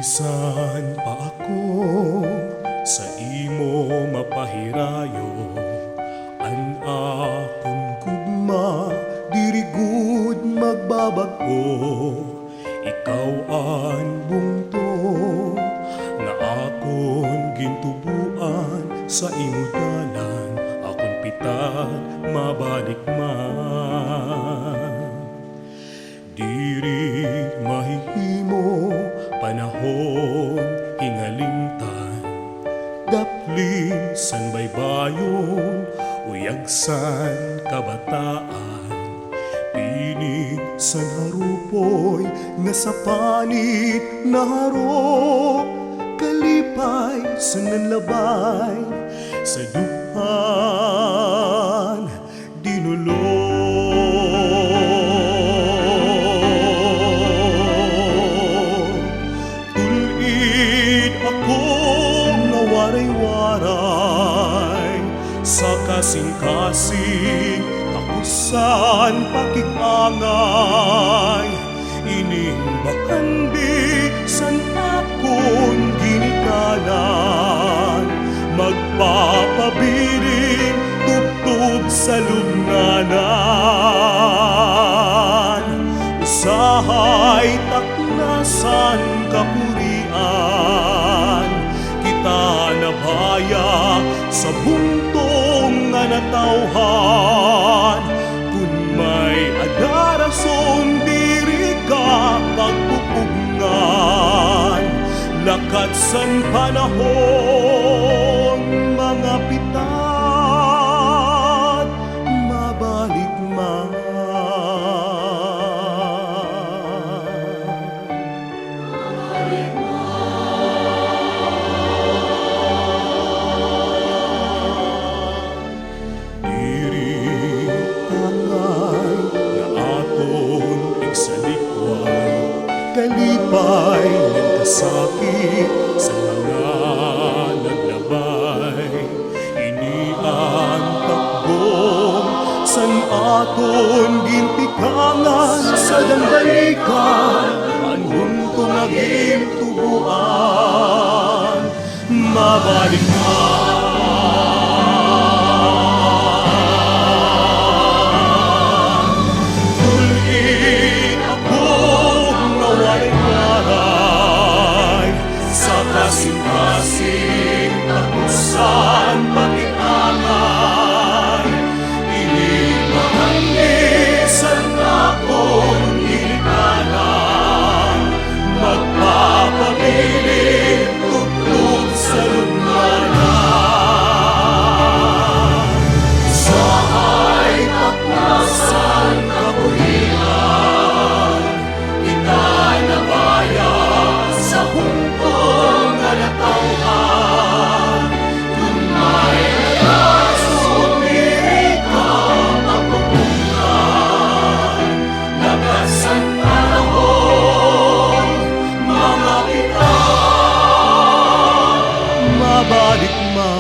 Bisan pa ako sa imo mapahirayo, an akong gugma diri gud magbabago. Ikaw ang bungto nga akon gintubuan, sa imo dalan akon pitad mabalik man. Diri mahihimo panahon hingalingtan, daplin san baybayon uyagsan kabataan. Pinig san harupoy nga sa panit naharop, kalipay san nanlabay sa duhan dinulog. Waray-waray sa kasing-kasing tapusan pakikangay, inimbakandi san akon ginikanan, magpapabiling tubtub sa lubnganan. Usahay taknasan kapurian, nabaya sa buntong nga natawhan. Kung may adarason diri ka pagpupugngan, lakat san panahon mga pitad mabalik man. Kalipay ng kasakit sa mga naglabay, iniang takbong san aton gintikangan sa dambalikan, anhuntong agim tubuan mabalik man. Kasing-kasing tapusan pakikangay, inimahangisan akong ginikanan, magpapabiling tugtog sa lubnganan. Usahay taknasan kabuhian, ika'y nabaya sa humpong natawhan. Kung may adarason diri ka magpupungan, nagasan panahon mga pitad mabalik man.